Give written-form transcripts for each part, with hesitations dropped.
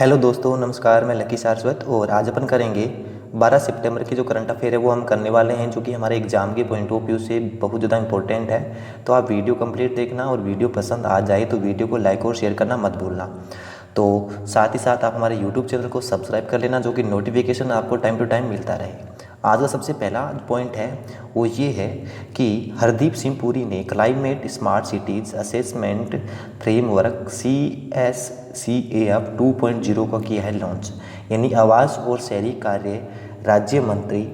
Hello दोस्तों, नमस्कार। मैं लकी सारस्वत और आज अपन करेंगे 12 सितंबर की जो करंट अफेयर है वो हम करने वाले हैं, जो कि हमारे एग्जाम के पॉइंट ऑफ व्यू से बहुत ज़्यादा इंपॉर्टेंट है। तो आप वीडियो कंप्लीट देखना और वीडियो पसंद आ जाए तो वीडियो को लाइक और शेयर करना मत भूलना। तो साथ ही साथ आप हमारे यूट्यूब चैनल को सब्सक्राइब कर लेना, जो कि नोटिफिकेशन आपको टाइम टू टाइम मिलता रहे। आज का सबसे पहला पॉइंट है वो ये है कि हरदीप सिंह पुरी ने climate smart cities assessment framework CSCAF 2.0 का किया है लॉन्च। यानी आवास और शहरी कार्य राज्य मंत्री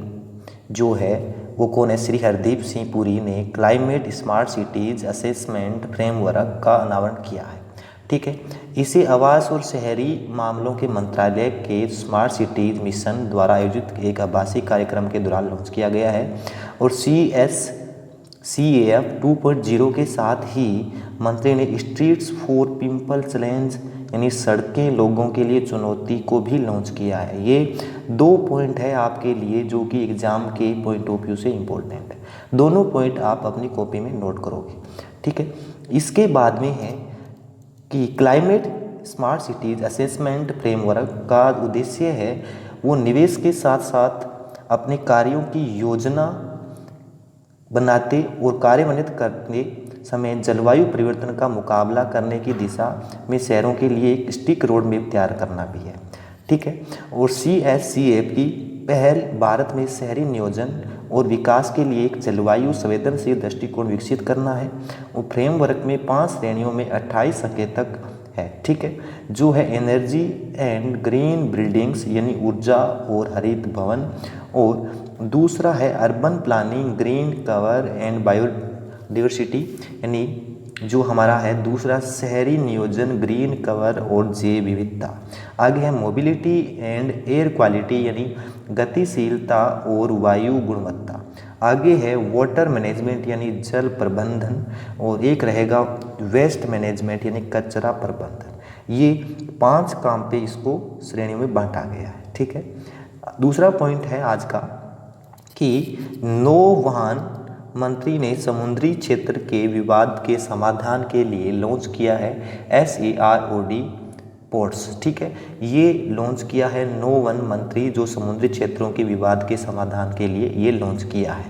जो है वो कौन है? श्री हरदीप सिंह पुरी ने climate smart cities assessment framework का अनावरण किया है। ठीक है, इसे आवास और शहरी मामलों के मंत्रालय के स्मार्ट सिटीज मिशन द्वारा आयोजित एक आभासी कार्यक्रम के दौरान लॉन्च किया गया है। और CSCAF 2.0 के साथ ही मंत्री ने स्ट्रीट्स फॉर पीपल चैलेंज यानी सड़कें लोगों के लिए चुनौती को भी लॉन्च किया है। ये 2 पॉइंट है आपके लिए जो कि एग्जाम के पॉइंट ऑफ व्यू से इम्पोर्टेंट है। दोनों पॉइंट आप अपनी कॉपी में नोट करोगे। ठीक है, इसके बाद में है कि climate smart cities assessment framework का उद्देश्य है वो निवेश के साथ साथ अपने कार्यों की योजना बनाते और कार्यान्वित करते समय जलवायु परिवर्तन का मुकाबला करने की दिशा में शहरों के लिए एक स्टिक रोड मैप तैयार करना भी है। ठीक है, और CSCAF की पहल भारत में शहरी नियोजन और विकास के लिए एक जलवायु संवेदनशील दृष्टिकोण विकसित करना है। और फ्रेमवर्क में 5 श्रेणियों में 28 संकेतक है। ठीक है, जो है एनर्जी एंड ग्रीन बिल्डिंग्स यानी ऊर्जा और हरित भवन, और दूसरा है urban planning, green cover and biodiversity यानी जो हमारा है दूसरा शहरी नियोजन, ग्रीन कवर और जैव विविधता। आगे है मोबिलिटी एंड एयर क्वालिटी यानी गतिशीलता और वायु गुणवत्ता। आगे है वाटर मैनेजमेंट यानी जल प्रबंधन, और एक रहेगा वेस्ट मैनेजमेंट यानी कचरा प्रबंधन। ये 5 काम पे इसको श्रेणियों में बांटा गया है। ठीक है, दूसरा पॉइंट है आज का कि नौवहन मंत्री ने समुद्री क्षेत्र के विवाद के समाधान के लिए लॉन्च किया है SAROD पोर्ट्स। ठीक है, ये लॉन्च किया है नौवहन मंत्री जो समुद्री क्षेत्रों के विवाद के समाधान के लिए ये लॉन्च किया है।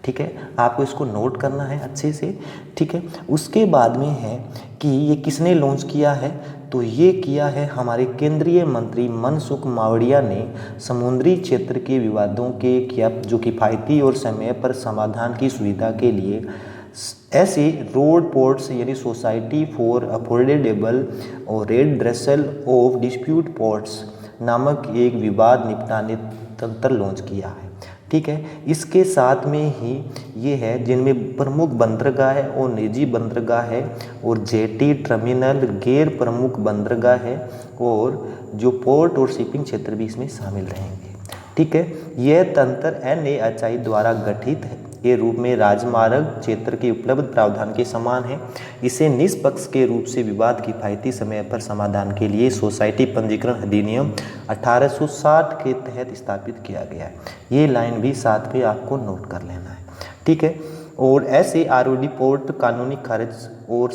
ठीक है, आपको इसको नोट करना है अच्छे से। ठीक है, उसके बाद में है कि ये किसने लॉन्च किया है? तो ये किया है हमारे केंद्रीय मंत्री मनसुख मांडविया ने समुद्री क्षेत्र के विवादों के किया जो किफ़ायती और समय पर समाधान की सुविधा के लिए ऐसे रोड पोर्ट्स यानी सोसाइटी फॉर अफोर्डेबल और रेडरेसल ऑफ डिस्प्यूट पोर्ट्स नामक एक विवाद निपटाने तंत्र लॉन्च किया है। ठीक है, इसके साथ में ही ये है जिनमें प्रमुख बंदरगाह है और निजी बंदरगाह है, और जेटी टर्मिनल गैर प्रमुख बंदरगाह है, और जो पोर्ट और शिपिंग क्षेत्र भी इसमें शामिल रहेंगे। ठीक है, यह तंत्र NHAI द्वारा गठित है के रूप में राजमार्ग क्षेत्र के उपलब्ध प्रावधान के समान है। इसे निष्पक्ष के रूप से विवाद किफ़ायती समय पर समाधान के लिए सोसाइटी पंजीकरण अधिनियम 1860 के तहत स्थापित किया गया है। ये लाइन भी साथ में आपको नोट कर लेना है। ठीक है, और SAROD पोर्ट कानूनी खर्च और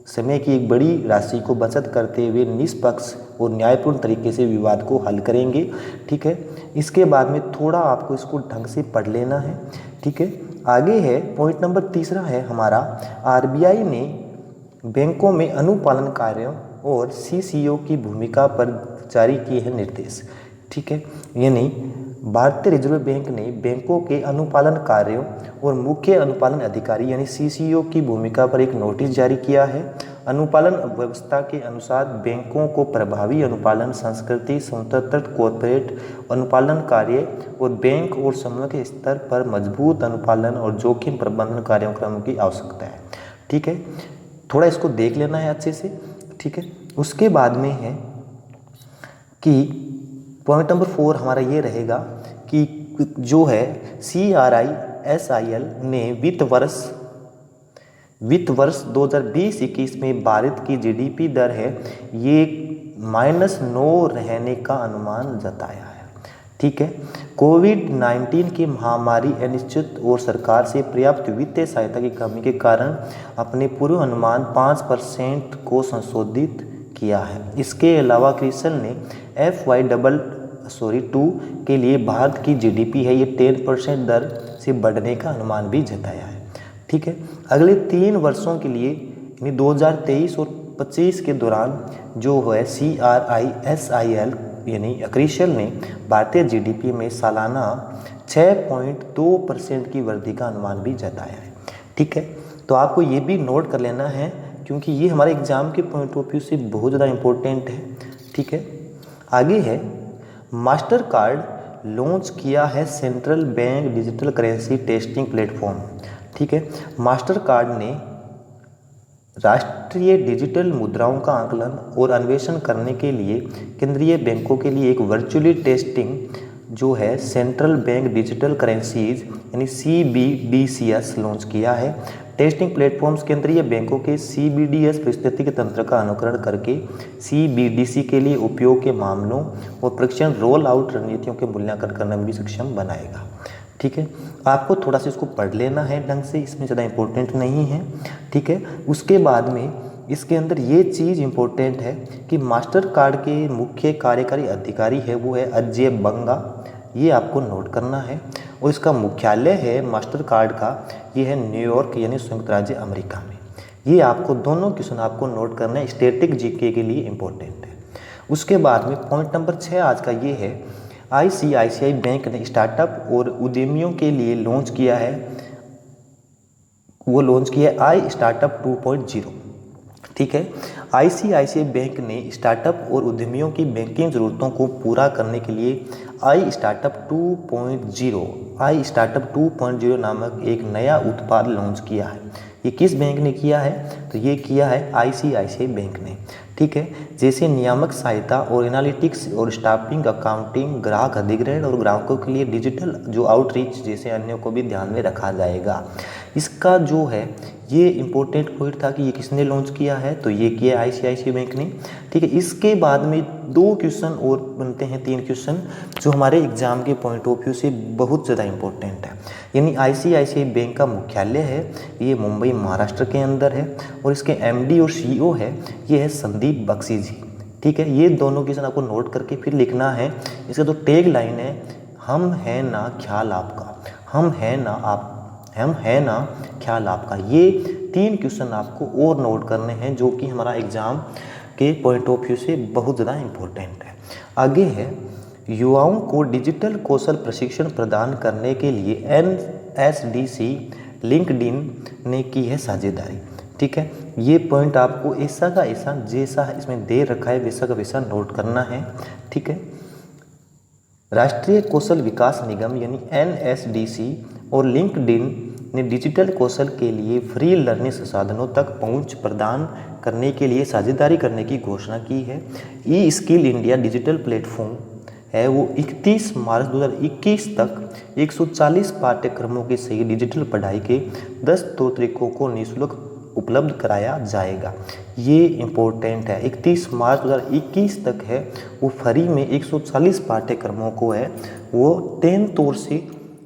समय की एक बड़ी राशि को बचत करते हुए निष्पक्ष और न्यायपूर्ण तरीके से विवाद को हल करेंगे। ठीक है, इसके बाद में थोड़ा आपको इसको ढंग से पढ़ लेना है। ठीक है, आगे है पॉइंट नंबर 3 है हमारा RBI ने बैंकों में अनुपालन कार्यों और CCO की भूमिका पर जारी किए हैं निर्देश। ठीक है, यानी भारतीय रिजर्व बैंक ने बैंकों के अनुपालन कार्यों और मुख्य अनुपालन अधिकारी यानी CCO की भूमिका पर एक नोटिस जारी किया है। अनुपालन व्यवस्था के अनुसार बैंकों को प्रभावी अनुपालन संस्कृति, स्वतंत्र कॉर्पोरेट अनुपालन कार्य और बैंक और समूह के स्तर पर मजबूत अनुपालन और जोखिम प्रबंधन कार्यक्रमों की आवश्यकता है। ठीक है, थोड़ा इसको देख लेना है अच्छे से। ठीक है, उसके बाद में है कि पॉइंट नंबर 4 हमारा ये रहेगा कि जो है CRISIL ने वित्त वर्ष 2020-21 में भारत की GDP दर है ये -9 रहने का अनुमान जताया है। ठीक है, कोविड-19 की महामारी अनिश्चित और सरकार से पर्याप्त वित्तीय सहायता की कमी के कारण अपने पूर्व अनुमान 5% को संशोधित किया है। इसके अलावा क्रिसल ने FY2 के लिए भारत की GDP है ये 10% दर से बढ़ने का अनुमान भी जताया है। ठीक है, अगले 3 वर्षों के लिए यानी 2023 और 25 के दौरान जो है CRISIL यानी क्रिसल ने भारतीय GDP में सालाना 6.2% की वृद्धि का अनुमान भी जताया है। ठीक है, तो आपको ये भी नोट कर लेना है क्योंकि ये हमारे एग्जाम के पॉइंट ऑफ व्यू से बहुत ज़्यादा इम्पोर्टेंट है। ठीक है, आगे है मास्टर कार्ड लॉन्च किया है central bank digital currency testing platform. ठीक है, मास्टर कार्ड ने राष्ट्रीय डिजिटल मुद्राओं का आकलन और अन्वेषण करने के लिए केंद्रीय बैंकों के लिए एक वर्चुअली टेस्टिंग जो है सेंट्रल बैंक डिजिटल करेंसीज यानी CBDCS लॉन्च किया है। टेस्टिंग प्लेटफॉर्म्स केंद्रीय बैंकों के CBDS पारिस्थितिकी तंत्र का अनुकरण करके CBDC के लिए उपयोग के मामलों और परीक्षण रोल आउट रणनीतियों के मूल्यांकन करने में भी सक्षम बनाएगा। ठीक है, आपको थोड़ा सा इसको पढ़ लेना है ढंग से, इसमें ज़्यादा इम्पोर्टेंट नहीं है। ठीक है, उसके बाद में इसके अंदर ये चीज़ इम्पोर्टेंट है कि मास्टर कार्ड के मुख्य कार्यकारी अधिकारी है वो है अजय बंगा, ये आपको नोट करना है। और इसका मुख्यालय है मास्टर कार्ड का ये है न्यूयॉर्क यानी संयुक्त राज्य अमेरिका में। ये आपको दोनों क्वेश्चन आपको नोट करना है, स्टैटिक जीके के लिए इम्पोर्टेंट है। उसके बाद में पॉइंट नंबर 6 आज का ये है ICICI बैंक ने स्टार्टअप और उद्यमियों के लिए लॉन्च किया है आई स्टार्टअप 2.0। ठीक है, ICICI बैंक ने स्टार्टअप और उद्यमियों की बैंकिंग ज़रूरतों को पूरा करने के लिए आई स्टार्टअप 2.0 नामक एक नया उत्पाद लॉन्च किया है। ये किस बैंक ने किया है? तो ये किया है ICICI बैंक ने। ठीक है, जैसे नियामक सहायता और एनालिटिक्स और स्टाफिंग, अकाउंटिंग, ग्राहक अधिग्रहण और ग्राहकों के लिए डिजिटल जो आउटरीच जैसे अन्यों को भी ध्यान में रखा जाएगा। इसका जो है ये इम्पोर्टेंट पॉइंट था कि ये किसने लॉन्च किया है, तो ये किया ICICI बैंक ने। ठीक है, इसके बाद में 2 क्वेश्चन और बनते हैं, 3 क्वेश्चन जो हमारे एग्जाम के पॉइंट ऑफ व्यू से बहुत ज़्यादा इम्पोर्टेंट है। यानी ICICI बैंक का मुख्यालय है ये मुंबई महाराष्ट्र के अंदर है और इसके MD और CEO है ये है संदीप बख्शी जी। ठीक है, ये दोनों क्वेश्चन आपको नोट करके फिर लिखना है। इसका जो टैग लाइन है हम है ना ख्याल आपका, हम है ना ख्याल आपका, ये 3 क्वेश्चन आपको और नोट करने हैं जो कि हमारा एग्जाम के पॉइंट ऑफ व्यू से बहुत ज़्यादा इम्पोर्टेंट है। आगे है युवाओं को डिजिटल कौशल प्रशिक्षण प्रदान करने के लिए NSDC लिंक्डइन ने की है साझेदारी। ठीक है, ये पॉइंट आपको ऐसा का ऐसा जैसा इसमें दे रखा है वैसा का वैसा नोट करना है। ठीक है, राष्ट्रीय कौशल विकास निगम यानी NSDC और लिंक्डइन ने डिजिटल कौशल के लिए फ्री लर्निंग संसाधनों तक पहुंच प्रदान करने के लिए साझेदारी करने की घोषणा की है। ई स्किल इंडिया डिजिटल प्लेटफॉर्म है वो 31 मार्च 2021 तक 140 पाठ्यक्रमों के सही डिजिटल पढ़ाई के 10 तौर तरीकों को निःशुल्क उपलब्ध कराया जाएगा। ये इम्पोर्टेंट है, 31 मार्च 2021 तक है वो फ्री में 140 पाठ्यक्रमों को है वो 10 तौर से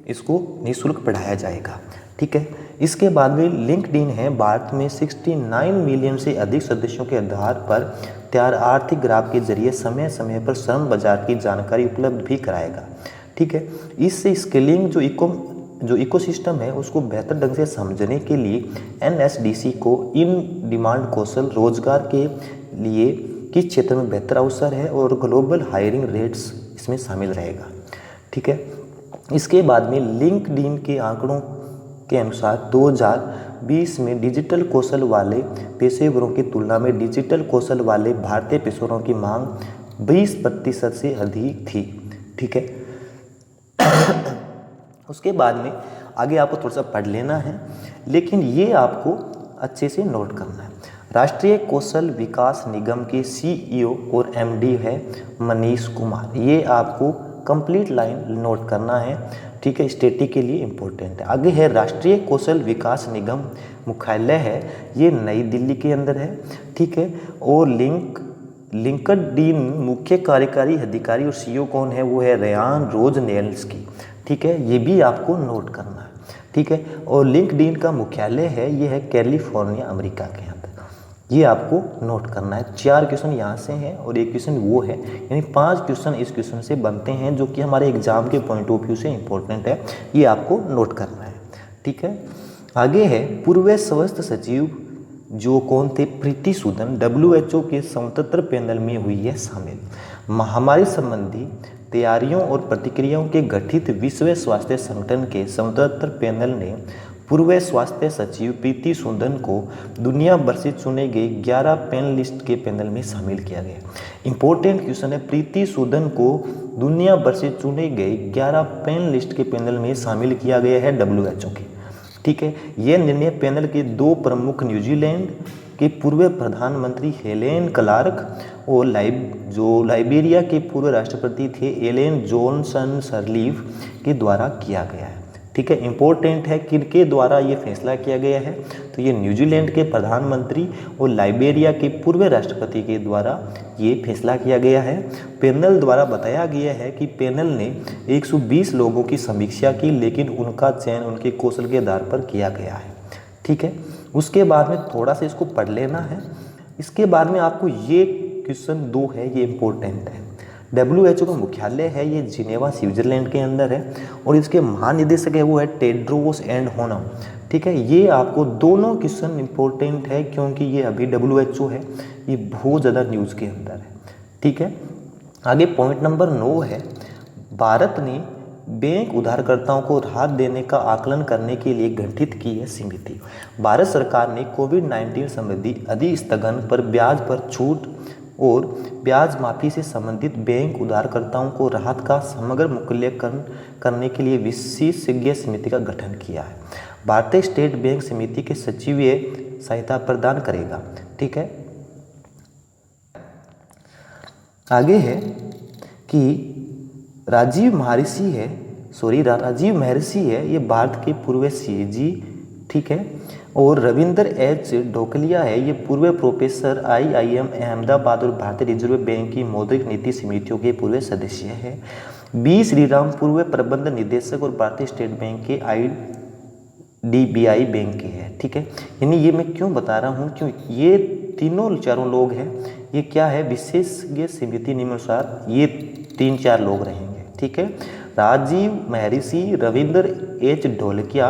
इसको निःशुल्क पढ़ाया जाएगा। ठीक है, इसके बाद में लिंक्डइन है भारत में 69 मिलियन से अधिक सदस्यों के आधार पर तैयार आर्थिक ग्राफ के जरिए समय समय पर श्रम बाजार की जानकारी उपलब्ध भी कराएगा। ठीक है, इससे स्किलिंग जो इकोसिस्टम है उसको बेहतर ढंग से समझने के लिए NSDC को इन डिमांड कौशल रोजगार के लिए किस क्षेत्र में बेहतर अवसर है और ग्लोबल हायरिंग रेट्स इसमें शामिल रहेगा। ठीक है, इसके बाद में लिंक्डइन के आंकड़ों के अनुसार 2020 में डिजिटल कौशल वाले पेशेवरों की तुलना में डिजिटल कौशल वाले भारतीय पेशेवरों की मांग 20% से अधिक थी। ठीक है, उसके बाद में आगे आपको थोड़ा सा पढ़ लेना है लेकिन ये आपको अच्छे से नोट करना है। राष्ट्रीय कौशल विकास निगम के CEO और MD है मनीष कुमार, ये आपको कंप्लीट लाइन नोट करना है। ठीक है, स्टैटिक के लिए इम्पोर्टेंट है। आगे है राष्ट्रीय कौशल विकास निगम मुख्यालय है ये नई दिल्ली के अंदर है। ठीक है, और लिंक्डइन मुख्य कार्यकारी अधिकारी और CEO कौन है वो है रेयान रोजनेल्स्की। ठीक है, ये भी आपको नोट करना है। ठीक है, और लिंक्डइन का मुख्यालय है ये है कैलिफोर्निया अमेरिका के अंदर। ये आपको नोट करना है। 4 क्वेश्चन यहाँ से हैं और 1 क्वेश्चन वो है, यानी 5 क्वेश्चन इस क्वेश्चन से बनते हैं जो कि हमारे एग्जाम के पॉइंट ऑफ व्यू से इंपॉर्टेंट है, ये आपको नोट करना है। ठीक है, आगे है पूर्व स्वास्थ्य सचिव जो कौन थे, प्रीति सूदन WHO के स्वतंत्र पैनल में हुई है शामिल। महामारी संबंधी तैयारियों और प्रतिक्रियाओं के गठित विश्व स्वास्थ्य संगठन के स्वतंत्र पैनल ने पूर्व स्वास्थ्य सचिव प्रीति सूदन को दुनिया भर से चुने गए 11 पैनलिस्ट के पैनल में शामिल किया गया। इंपॉर्टेंट क्वेश्चन है, प्रीति सूदन को दुनिया भर से चुने गए 11 पैनलिस्ट के पैनल में शामिल किया गया है WHO के। ठीक है, यह निर्णय पैनल के 2 प्रमुख न्यूजीलैंड के पूर्व प्रधानमंत्री हेलेन क्लार्क और लाइबेरिया के पूर्व राष्ट्रपति थे एलेन जॉनसन सरलीफ के द्वारा किया गया है। ठीक है, इंपॉर्टेंट है किनके द्वारा ये फैसला किया गया है, तो ये न्यूजीलैंड के प्रधानमंत्री और लाइबेरिया के पूर्व राष्ट्रपति के द्वारा ये फैसला किया गया है। पैनल द्वारा बताया गया है कि पैनल ने 120 लोगों की समीक्षा की, लेकिन उनका चयन उनके कौशल के आधार पर किया गया है। ठीक है, उसके बाद में थोड़ा सा इसको पढ़ लेना है। इसके बाद में आपको ये क्वेश्चन 2 है, ये इंपॉर्टेंट है। WHO का मुख्यालय है ये जिनेवा स्विट्जरलैंड के अंदर है और इसके महानिदेशक है वो है टेड्रोस एडहानोम। ठीक है, ये आपको दोनों क्वेश्चन इंपॉर्टेंट है क्योंकि ये अभी WHO है, ये बहुत ज़्यादा न्यूज़ के अंदर है। ठीक है, आगे पॉइंट नंबर 9 है, भारत ने बैंक उधारकर्ताओं को राहत देने का आकलन करने के लिए गठित की है समिति। भारत सरकार ने कोविड-19 संबंधी अधिस्थगन पर ब्याज पर छूट और ब्याज माफी से संबंधित बैंक उधारकर्ताओं को राहत का समग्र मूल्यांकन करने के लिए विशेषज्ञ समिति का गठन किया है। भारतीय स्टेट बैंक समिति के सचिवीय सहायता प्रदान करेगा। ठीक है, आगे है कि राजीव महर्षि है ये भारत के पूर्व CAG। ठीक है, और रविंदर H ढोकलिया है ये पूर्व प्रोफेसर IIM अहमदाबाद और भारतीय रिजर्व बैंक की मौद्रिक नीति समितियों के पूर्व सदस्य है। B श्रीराम पूर्व प्रबंध निदेशक और भारतीय स्टेट बैंक के IDBI बैंक के हैं। ठीक है, यानी ये मैं क्यों बता रहा हूँ, क्यों ये चारों लोग हैं, ये क्या है, विशेषज्ञ समिति निम्नानुसार ये 3-4 लोग रहेंगे। ठीक है, राजीव महर्षि, रविंदर H ढोलकिया,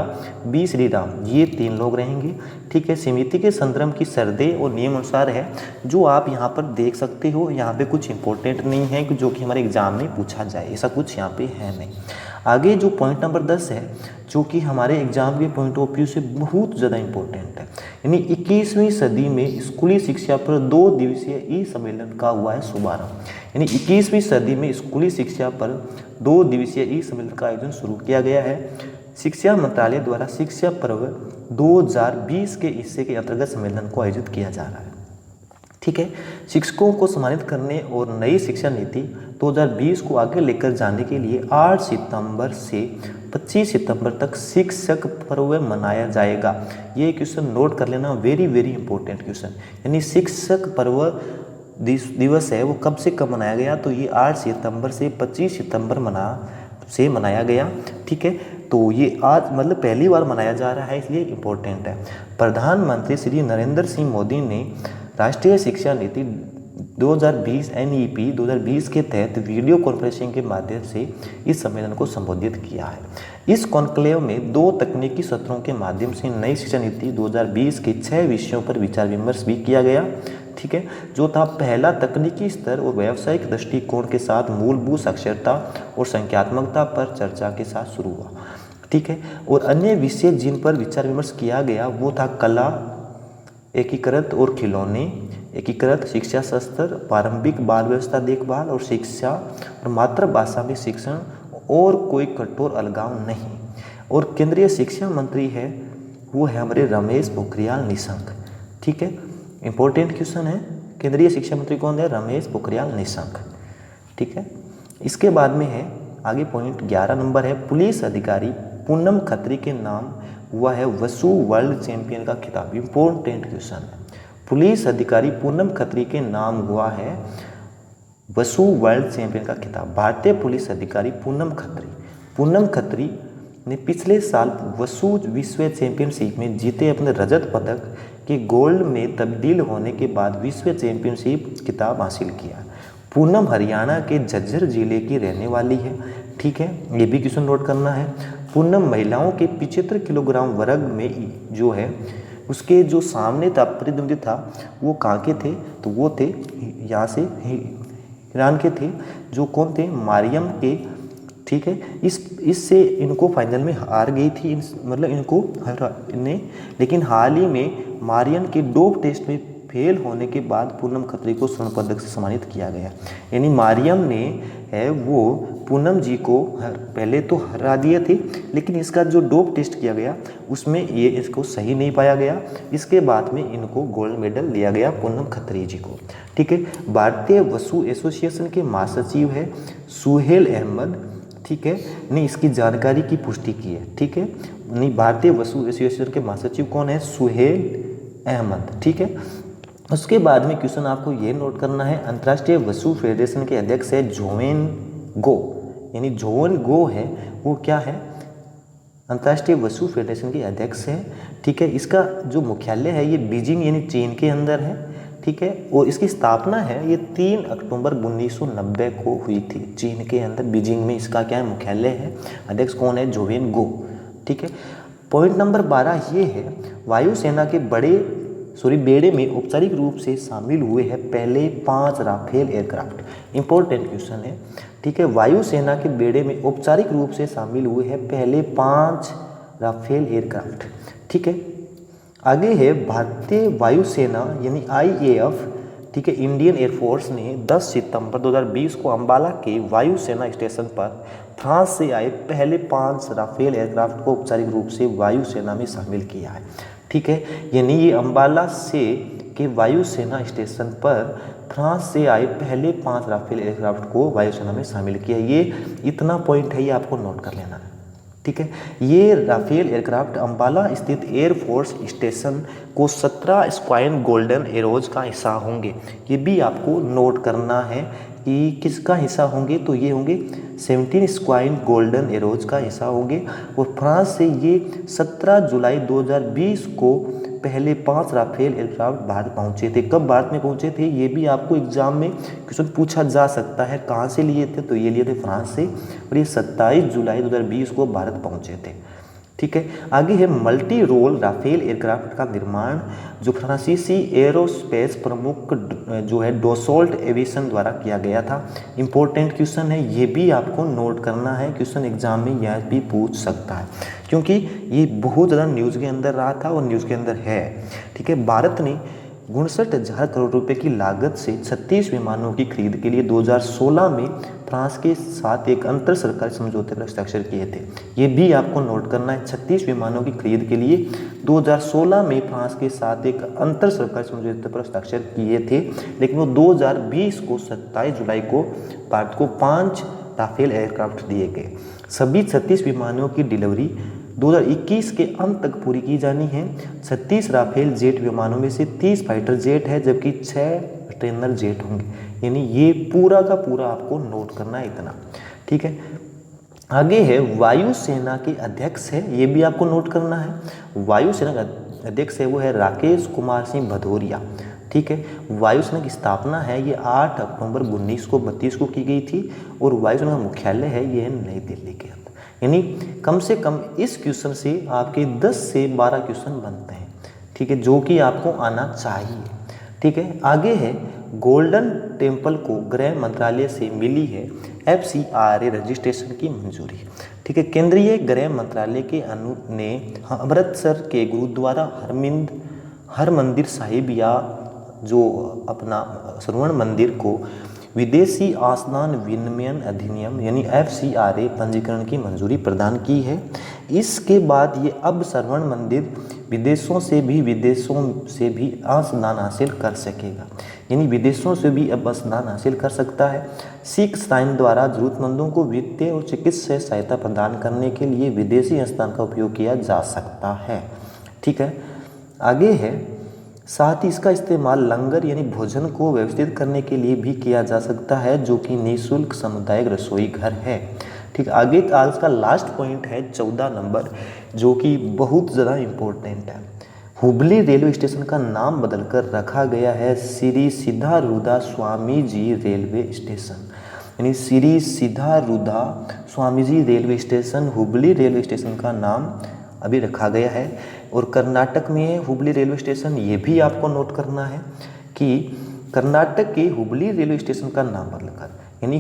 B श्रीराम, ये 3 लोग रहेंगे। ठीक है, समिति के संदर्भ की शर्तें और नियम अनुसार है जो आप यहाँ पर देख सकते हो। यहाँ पे कुछ इंपॉर्टेंट नहीं है कि जो कि हमारे एग्जाम में पूछा जाए, ऐसा कुछ यहाँ पे है नहीं। आगे जो पॉइंट नंबर 10 है जो कि हमारे एग्जाम के पॉइंट ऑफ व्यू से बहुत ज़्यादा इंपॉर्टेंट है, यानी 21वीं सदी में स्कूली शिक्षा पर 2 दिवसीय ई सम्मेलन का हुआ है शुभारंभ। यानी 21वीं सदी में स्कूली शिक्षा पर 2 दिवसीय ई सम्मेलन का आयोजन शुरू किया गया है। शिक्षा मंत्रालय द्वारा शिक्षा पर्व 2020 के हिस्से के अंतर्गत सम्मेलन को आयोजित किया जा रहा है। ठीक है, शिक्षकों को सम्मानित करने और नई शिक्षा नीति 2020 को आगे लेकर जाने के लिए 8 सितंबर से 25 सितंबर तक शिक्षक पर्व मनाया जाएगा। ये क्वेश्चन नोट कर लेना, वेरी वेरी इंपॉर्टेंट क्वेश्चन। यानी शिक्षक पर्व दिवस है वो कब से कब मनाया गया, तो ये 8 सितंबर से 25 सितंबर मनाया गया। ठीक है, तो ये आज मतलब पहली बार मनाया जा रहा है, इसलिए इम्पोर्टेंट है। प्रधानमंत्री श्री नरेंद्र सिंह मोदी ने राष्ट्रीय शिक्षा नीति 2020 NEP 2020 के तहत वीडियो कॉन्फ्रेंसिंग के माध्यम से इस सम्मेलन को संबोधित किया है। इस कॉन्क्लेव में 2 तकनीकी सत्रों के माध्यम से नई शिक्षा नीति 2020 के 6 विषयों पर विचार विमर्श भी किया गया। ठीक है, जो था पहला तकनीकी स्तर और व्यावसायिक दृष्टिकोण के साथ मूलभूत साक्षरता और संख्यात्मकता पर चर्चा के साथ शुरू हुआ। ठीक है, और अन्य विषय जिन पर विचार विमर्श किया गया वो था कला, एकीकृत और खिलौने, एकीकृत शिक्षा स्तर, प्रारंभिक बाल व्यवस्था देखभाल और शिक्षा और मातृभाषा में शिक्षण और कोई कठोर अलगाव नहीं। और केंद्रीय शिक्षा मंत्री है वो है हमारे रमेश पोखरियाल निशंक। ठीक है, इंपॉर्टेंट क्वेश्चन है, केंद्रीय शिक्षा मंत्री कौन है, रमेश पोखरियाल निशंक। ठीक है, इसके बाद में है आगे पॉइंट 11 नंबर है, पुलिस अधिकारी पूनम खत्री के नाम हुआ है वसु वर्ल्ड चैंपियन का खिताब। इंपॉर्टेंट क्वेश्चन है, पुलिस अधिकारी पूनम खत्री के नाम हुआ है वसु वर्ल्ड चैंपियन का खिताब। भारतीय पुलिस अधिकारी पूनम खत्री ने पिछले साल वसु विश्व चैंपियनशिप में जीते अपने रजत पदक कि गोल्ड में तब्दील होने के बाद विश्व चैंपियनशिप खिताब हासिल किया। पूनम हरियाणा के झज्जर जिले की रहने वाली है, ठीक है, ये भी क्वेश्चन नोट करना है। पूनम महिलाओं के 75 किलोग्राम वर्ग में जो है उसके जो सामने था प्रतिद्वंदी था वो कहाँ के थे, तो वो थे यहाँ से ईरान के थे, जो कौन थे, मारियम के, ठीक है। इससे इनको फाइनल में हार गई थी, मतलब इनको ने, लेकिन हाल ही में मारियम के डोप टेस्ट में फेल होने के बाद पूनम खत्री को स्वर्ण पदक से सम्मानित किया गया। यानी मारियम ने है वो पूनम जी को पहले तो हरा दिए थे, लेकिन इसका जो डोप टेस्ट किया गया उसमें ये इसको सही नहीं पाया गया। इसके बाद में इनको गोल्ड मेडल दिया गया पूनम खत्री जी को, ठीक है। भारतीय वसु एसोसिएशन के महासचिव है सुहेल अहमद, ठीक है, ने इसकी जानकारी की पुष्टि की है, ठीक है। नहीं, भारतीय वसु एसोसिएशन के महासचिव कौन है, सुहेल अहमद, ठीक है। उसके बाद में क्वेश्चन आपको ये नोट करना है, अंतर्राष्ट्रीय वसु फेडरेशन के अध्यक्ष है जोवेन गो, यानी जोवेन गो है वो क्या है, अंतर्राष्ट्रीय वसु फेडरेशन के अध्यक्ष है, ठीक है। इसका जो मुख्यालय है ये बीजिंग यानी चीन के अंदर है, ठीक है। और इसकी स्थापना है ये 3 अक्टूबर 1990 को हुई थी, चीन के अंदर बीजिंग में इसका क्या है, मुख्यालय है। अध्यक्ष कौन है, जोवेन गो, ठीक है। पॉइंट नंबर 12 ये है, वायुसेना के बेड़े में औपचारिक रूप से शामिल हुए हैं पहले 5 राफेल एयरक्राफ्ट। इंपॉर्टेंट क्वेश्चन है, ठीक है। वायुसेना के बेड़े में औपचारिक रूप से शामिल हुए हैं पहले 5 राफेल एयरक्राफ्ट, ठीक है। आगे है भारतीय वायुसेना यानी IAF, ठीक है, इंडियन एयरफोर्स ने 10 सितंबर 2020 को अंबाला के वायुसेना स्टेशन पर फ्रांस से आए पहले 5 राफेल एयरक्राफ्ट को औपचारिक रूप से वायुसेना में शामिल किया है, ठीक है। यानी ये अंबाला से के वायुसेना स्टेशन पर फ्रांस से आए पहले 5 राफेल एयरक्राफ्ट को वायुसेना में शामिल किया। ये इतना पॉइंट है, ये आपको नोट कर लेना है, ठीक है। ये राफेल एयरक्राफ्ट अंबाला स्थित एयरफोर्स स्टेशन को 17 स्क्वाइन गोल्डन एरोज का हिस्सा होंगे। ये भी आपको नोट करना है कि किसका हिस्सा होंगे, तो ये होंगे 17 स्क्वाइन गोल्डन एरोज का हिस्सा होंगे। और फ्रांस से ये 17 जुलाई 2020 को पहले 5 राफेल एयरक्राफ्ट भारत पहुंचे थे। कब भारत में पहुंचे थे, ये भी आपको एग्जाम में क्वेश्चन पूछा जा सकता है, कहाँ से लिए थे, तो ये लिए थे फ्रांस से, और ये 27 जुलाई 2020 को भारत पहुंचे थे, ठीक है। आगे है मल्टी रोल राफेल एयरक्राफ्ट का निर्माण जो फ्रांसीसी एरोस्पेस प्रमुख जो है डोसोल्ट एविएशन द्वारा किया गया था। इंपॉर्टेंट क्वेश्चन है, ये भी आपको नोट करना है, क्वेश्चन एग्जाम में यह भी पूछ सकता है, क्योंकि ये बहुत ज़्यादा न्यूज़ के अंदर रहा था और न्यूज़ के अंदर है, ठीक है। भारत ने 59,000 करोड़ रुपए की लागत से 36 विमानों की खरीद के लिए 2016 में फ्रांस के साथ एक अंतर सरकारी समझौते पर हस्ताक्षर किए थे। ये भी आपको नोट करना है, 36 विमानों की खरीद के लिए 2016 में फ्रांस के साथ एक अंतर सरकारी समझौते पर हस्ताक्षर किए थे, लेकिन वो 2020 को 27 जुलाई को भारत को 5 राफेल एयरक्राफ्ट दिए गए। सभी 36 विमानों की डिलीवरी 2021 के अंत तक पूरी की जानी है। 36 राफेल जेट विमानों में से 30 फाइटर जेट है, जबकि 6 ट्रेनर जेट होंगे। यानी ये पूरा का पूरा आपको नोट करना है इतना, ठीक है। आगे है वायुसेना के अध्यक्ष है, ये भी आपको नोट करना है। वायुसेना का अध्यक्ष है वो है राकेश कुमार सिंह भदौरिया, ठीक है। वायुसेना की स्थापना है ये 8 अक्टूबर 1932 को की गई थी और वायुसेना का मुख्यालय है ये नई दिल्ली के अंदर। यानी कम से कम इस क्वेश्चन से आपके 10 से 12 क्वेश्चन बनते हैं, ठीक है, जो कि आपको आना चाहिए, ठीक है। आगे है गोल्डन टेम्पल को गृह मंत्रालय से मिली है FCRA रजिस्ट्रेशन की मंजूरी, ठीक है। केंद्रीय गृह मंत्रालय के ने अमृतसर के गुरुद्वारा हरमंदिर साहिब या जो अपना स्वर्ण मंदिर को विदेशी आस्थान विनिमय अधिनियम यानी FCRA पंजीकरण की मंजूरी प्रदान की है। इसके बाद ये अब स्वर्ण मंदिर विदेशों से भी आस्थान हासिल कर सकेगा, यानी विदेशों से भी अब आस्थान हासिल कर सकता है। सिख श्राइन द्वारा जरूरतमंदों को वित्तीय और चिकित्सीय सहायता प्रदान करने के लिए विदेशी आस्थान का उपयोग किया जा सकता है, ठीक है। आगे है साथ ही इसका इस्तेमाल लंगर यानी भोजन को व्यवस्थित करने के लिए भी किया जा सकता है, जो कि निःशुल्क सामुदायिक रसोई घर है, ठीक। आगे आज का लास्ट पॉइंट है 14 नंबर, जो कि बहुत ज़्यादा इम्पोर्टेंट है। हुबली रेलवे स्टेशन का नाम बदलकर रखा गया है श्री सिद्धारूढ़ा स्वामी जी रेलवे स्टेशन, यानी Shri Siddharudha Swami ji railway station Hubli railway station का नाम अभी रखा गया है। और कर्नाटक में है हुबली रेलवे स्टेशन, ये भी आपको नोट करना है कि कर्नाटक के हुबली रेलवे स्टेशन का नाम बदलकर, यानी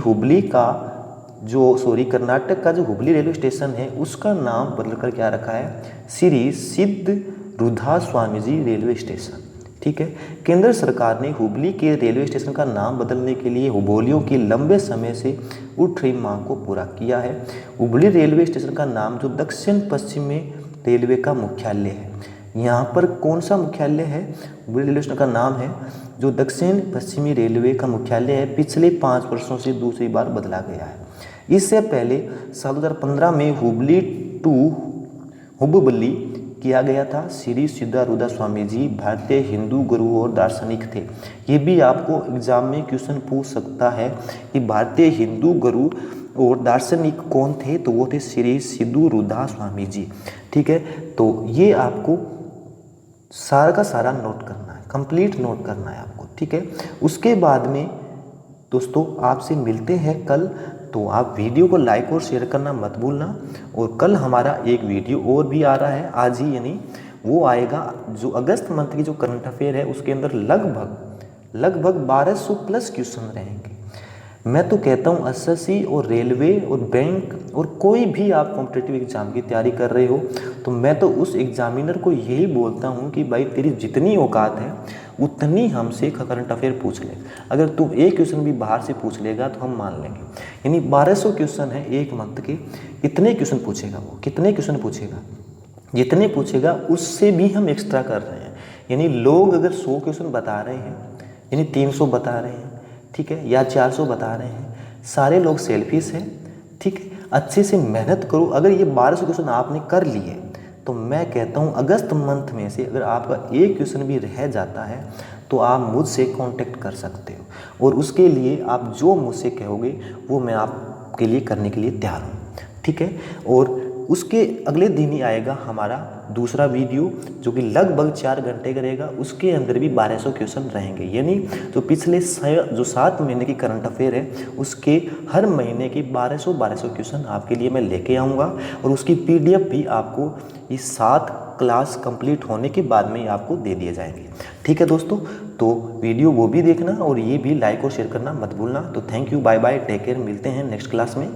कर्नाटक का जो हुबली रेलवे स्टेशन है उसका नाम बदलकर क्या रखा है, श्री सिद्धारूढ़ा स्वामी जी रेलवे स्टेशन। ठीक है, केंद्र सरकार ने हुबली के रेलवे स्टेशन का नाम बदलने के लिए हुबोलियों की लंबे समय से उठ रही मांग को पूरा किया है। हुबली रेलवे स्टेशन का नाम जो दक्षिण पश्चिमी रेलवे का मुख्यालय है, यहाँ पर कौन सा मुख्यालय है, हुबली रेलवे स्टेशन का नाम है जो दक्षिण पश्चिमी रेलवे का मुख्यालय है, पिछले 5 वर्षों से दूसरी बार बदला गया है। इससे पहले साल 2015 में हुबली टू हुबली किया गया था। श्री सिद्धारूढ़ा स्वामी जी भारतीय हिंदू गुरु और दार्शनिक थे। ये भी आपको एग्जाम में क्वेश्चन पूछ सकता है कि भारतीय हिंदू गुरु और दार्शनिक कौन थे, तो वो थे श्री सिद्धारूढ़ा स्वामी जी। ठीक है, तो ये आपको सारा का सारा नोट करना है, कंप्लीट नोट करना है आपको। ठीक है, उसके बाद में दोस्तों आपसे मिलते हैं कल, तो आप वीडियो को लाइक और शेयर करना मत भूलना। और कल हमारा एक वीडियो और भी आ रहा है आज ही, यानी वो आएगा जो अगस्त मंथ की जो करंट अफेयर है उसके अंदर लगभग 1200 प्लस क्वेश्चन रहेंगे। मैं तो कहता हूँ एसएससी और रेलवे और बैंक और कोई भी आप कॉम्पिटिटिव एग्जाम की तैयारी कर रहे हो, तो मैं तो उस एग्जामिनर को यही बोलता हूँ कि भाई तेरी जितनी औकात है उतनी हमसे करंट अफेयर पूछ ले। अगर तू एक क्वेश्चन भी बाहर से पूछ लेगा तो हम मान लेंगे। यानी 1200 क्वेश्चन है एक मंथ के, इतने क्वेश्चन पूछेगा वो, कितने क्वेश्चन पूछेगा, जितने पूछेगा उससे भी हम एक्स्ट्रा कर रहे हैं। यानी लोग अगर 100 क्वेश्चन बता रहे हैं, यानी 300 बता रहे हैं, ठीक है, या 400 बता रहे हैं, सारे लोग सेल्फिश हैं। ठीक है, अच्छे से मेहनत करो। अगर ये 1200 क्वेश्चन आपने कर लिए तो मैं कहता हूँ अगस्त मंथ में से अगर आपका एक क्वेश्चन भी रह जाता है तो आप मुझसे कांटेक्ट कर सकते हो, और उसके लिए आप जो मुझसे कहोगे वो मैं आपके लिए करने के लिए तैयार हूँ। ठीक है, और उसके अगले दिन ही आएगा हमारा दूसरा वीडियो जो कि लगभग 4 घंटे का रहेगा। उसके अंदर भी 1200 क्वेश्चन रहेंगे, यानी जो पिछले 7 महीने की करंट अफेयर है उसके हर महीने की 1200 क्वेश्चन आपके लिए मैं लेके आऊँगा, और उसकी PDF भी आपको इस 7 क्लास कंप्लीट होने के बाद में आपको दे दिए जाएंगे। ठीक है दोस्तों, तो वीडियो वो भी देखना और ये भी लाइक और शेयर करना मत भूलना। तो thank you, bye bye, take care, मिलते हैं नेक्स्ट क्लास में।